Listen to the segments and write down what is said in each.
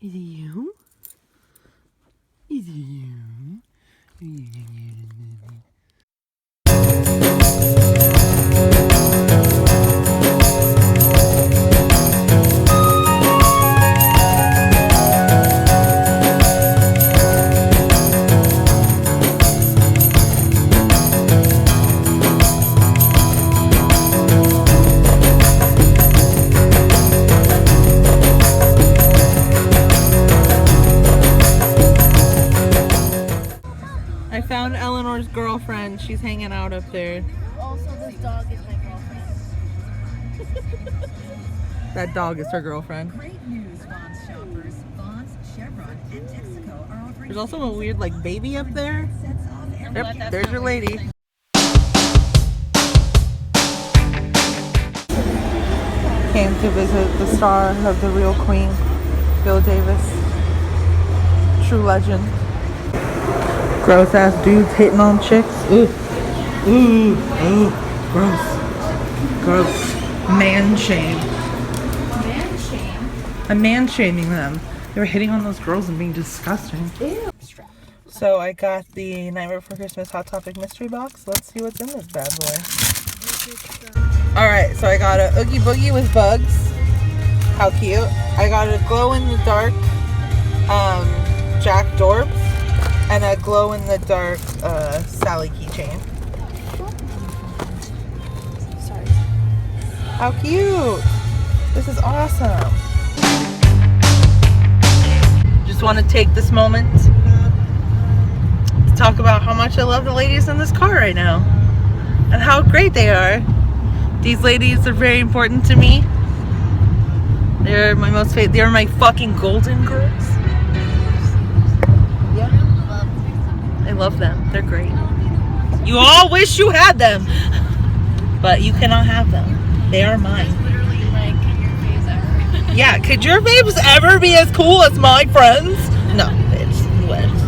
Is it you? Is it you? I found Eleanor's girlfriend. She's hanging out up there. Also, this dog is my girlfriend. That dog is her girlfriend. Great news, Vons shoppers. Vons, Chevron, and Texaco are offering There's also a weird like baby up there. sets off every Yep, there's your lady. Came to visit the star of the real queen, Bill Davis. True legend. Gross ass dudes hitting on chicks. Ooh. Ooh. Ooh. Gross. Gross. Man shame. Man shame. I'm man shaming them. They were hitting on those girls and being disgusting. Ew. So I got the Nightmare Before Christmas Hot Topic mystery box. Let's see what's in this bad boy. Alright, so I got a Oogie Boogie with bugs. How cute. I got a glow in the dark Jack Dorbs and a glow in the dark Sally keychain. Sorry. How cute! This is awesome. Just want to take this moment to talk about how much I love the ladies in this car right now and how great they are. These ladies are very important to me. They're my most favorite. They're my fucking golden girls. Yeah. I love them. They're great. You all wish you had them, but you cannot have them. They are mine. Literally, like, can your face ever? Yeah, could your babes ever be as cool as my friends? No, bitch. You wouldn't.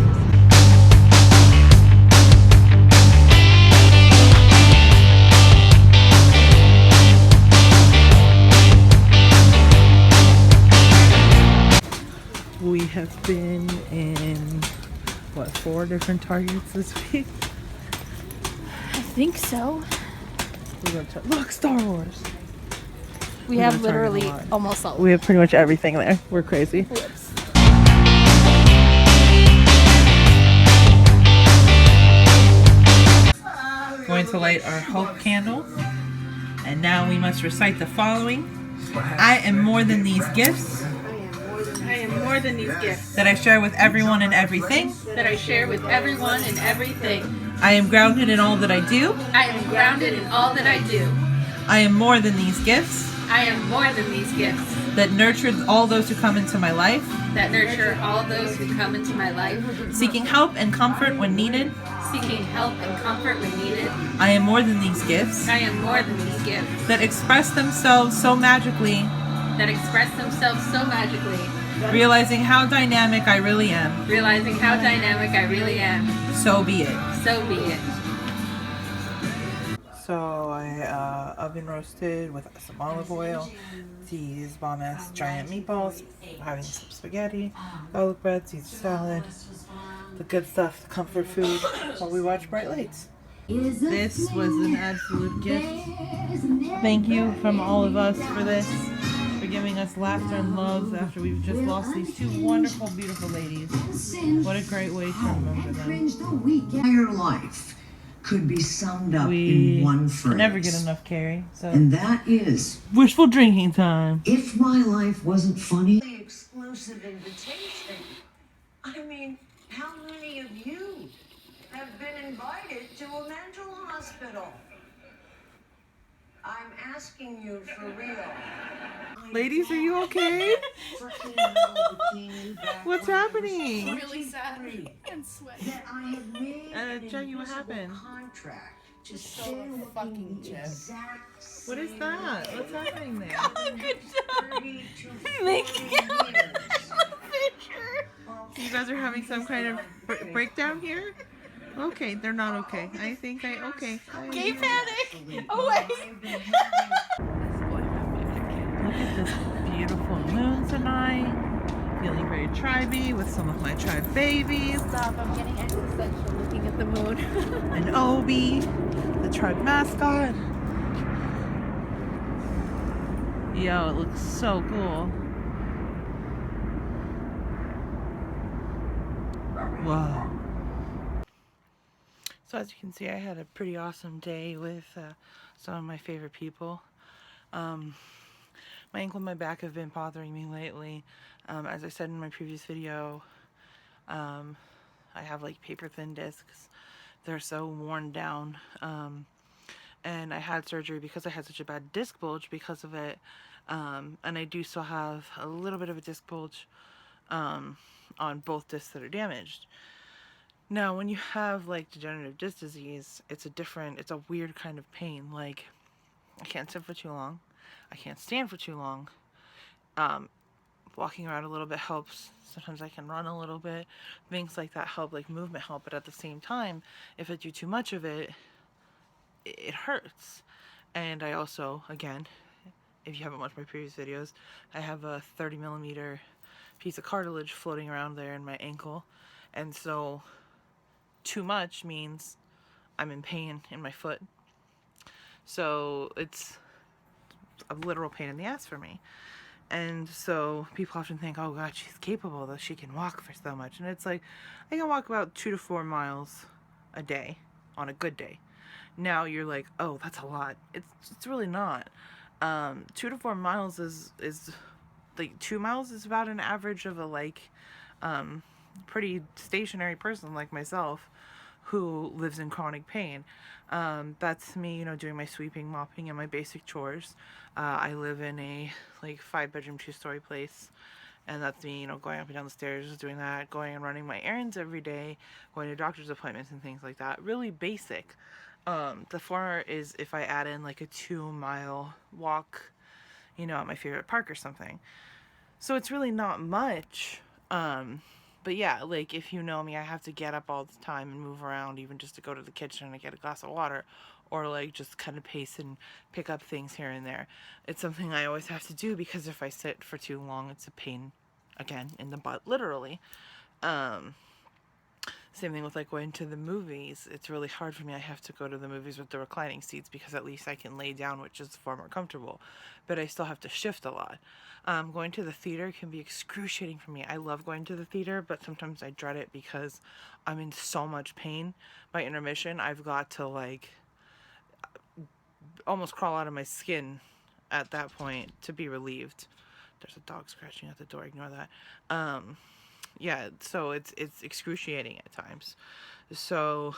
We have been in, what, 4 different Targets this week? I think so. We went to, look, Star Wars. We We have went to Target a literally lot. almost all. We have pretty much everything there. We're crazy. Whoops. Going to light our hope candle. And now we must recite the following. I am more than these gifts I am more than these gifts that I share with everyone and everything. that I share with everyone and everything. I am grounded in all that I do. I am grounded in all that I do. I am more than these gifts I am more than these gifts that nurture all those who come into my life, that nurture all those who come into my life, seeking help and comfort when needed. seeking help and comfort when needed. I am more than these gifts I am more than these gifts that express themselves so magically, that express themselves so magically, realizing how dynamic I really am. realizing how dynamic I really am. So be it. So be it. So I oven roasted with some olive oil these bomb ass giant meatballs, having some spaghetti, garlic bread, Caesar salad, the good stuff, comfort food while we watch Bright Lights. This was an absolute gift. Thank you from all of us for this, for giving us laughter and love after we've just lost these 2 wonderful, beautiful ladies. What a great way to remember them. Entire life could be summed up We in one phrase. never get enough, Carrie. So And that is, wishful drinking time. if my life wasn't funny. Exclusive invitation. I mean, how many of you have been invited to a mental hospital? I'm asking you for real. Ladies, are you okay? What's happening? Really sad and sweaty. That I have made an Jenny, what invisible happened? contract to Just stay show a within fucking the gif. exact What is that? What's happening there? Good job. 30 to 40 Making years. You guys are having some kind of breakdown here? Okay, they're not okay. I think okay. Gay panic. Away. Look at this beautiful moon tonight. Feeling very tribe-y with some of my tribe babies. Stop, I'm getting existential looking at the moon. And Obi, the tribe mascot. Yo, it looks so cool. Whoa. So as you can see, I had a pretty awesome day with some of my favorite people. My ankle and my back have been bothering me lately. As I said in my previous video, I have like paper thin discs. They're so worn down. And I had surgery because I had such a bad disc bulge because of it. And I do still have a little bit of a disc bulge on both discs that are damaged. Now, when you have like degenerative disc disease, it's a weird kind of pain. Like, I can't sit for too long. I can't stand for too long. Walking around a little bit helps. Sometimes I can run a little bit. Things like that help, like movement help. But at the same time, if I do too much of it, it hurts. And I also, again, if you haven't watched my previous videos, I have a 30mm piece of cartilage floating around there in my ankle. And so too much means I'm in pain in my foot. So it's a literal pain in the ass for me. And so people often think, oh God, she's capable, that she can walk for so much. And it's like, I can walk about 2 to 4 miles a day on a good day. Now you're like, oh, that's a lot. It's really not. 2 to 4 miles is like 2 miles is about an average of a pretty stationary person like myself who lives in chronic pain. That's me, you know, doing my sweeping, mopping, and my basic chores. I live in a 5-bedroom, 2-story place, and that's me, you know, going up and down the stairs, doing that, going and running my errands every day, going to doctor's appointments and things like that. Really basic. The former is if I add in like a 2-mile walk, you know, at my favorite park or something. So it's really not much. But yeah, like if you know me, I have to get up all the time and move around, even just to go to the kitchen and get a glass of water, or like just kind of pace and pick up things here and there. It's something I always have to do because if I sit for too long, it's a pain, again, in the butt, literally. Same thing with like going to the movies. It's really hard for me. I have to go to the movies with the reclining seats because at least I can lay down, which is far more comfortable. But I still have to shift a lot. Going to the theater can be excruciating for me. I love going to the theater, but sometimes I dread it because I'm in so much pain. By intermission, I've got to like almost crawl out of my skin at that point to be relieved. There's a dog scratching at the door. Ignore that. Yeah, so it's excruciating at times. So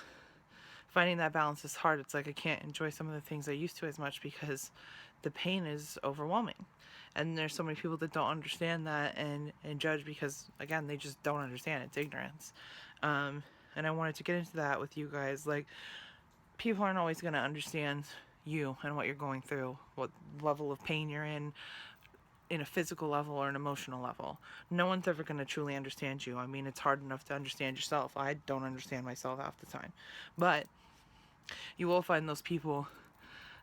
finding that balance is hard. It's like I can't enjoy some of the things I used to as much because the pain is overwhelming. And there's so many people that don't understand that and judge because, again, they just don't understand. It's ignorance. And I wanted to get into that with you guys. Like, people aren't always going to understand you and what you're going through, what level of pain you're in a physical level or an emotional level. No one's ever going to truly understand you. I mean, it's hard enough to understand yourself. I don't understand myself half the time. But you will find those people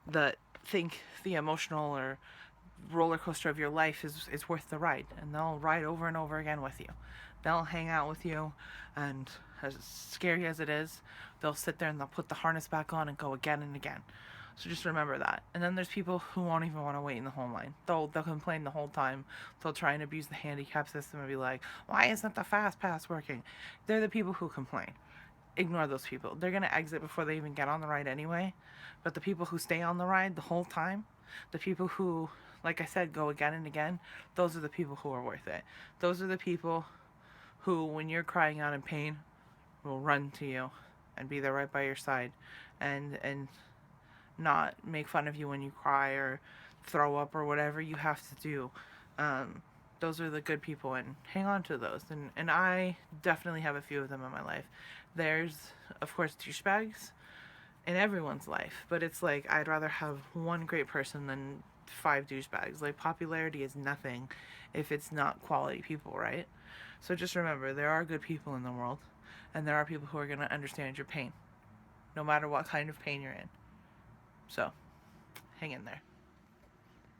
that think the emotional or roller coaster of your life is worth the ride. And they'll ride over and over again with you. They'll hang out with you, and as scary as it is, they'll sit there and they'll put the harness back on and go again and again. So just remember that. And then there's people who won't even want to wait in the whole line. They'll complain the whole time. They'll try and abuse the handicap system and be like, why isn't the fast pass working? They're the people who complain. Ignore those people. They're going to exit before they even get on the ride anyway. But the people who stay on the ride the whole time, the people who, like I said, go again and again, those are the people who are worth it. Those are the people who, when you're crying out in pain, will run to you and be there right by your side and not make fun of you when you cry or throw up or whatever you have to do. Those are the good people, and hang on to those. And I definitely have a few of them in my life. There's, of course, douchebags in everyone's life, but it's like I'd rather have one great person than 5 douchebags. Like, popularity is nothing if it's not quality people, right? So just remember, there are good people in the world, and there are people who are going to understand your pain, no matter what kind of pain you're in. So, hang in there.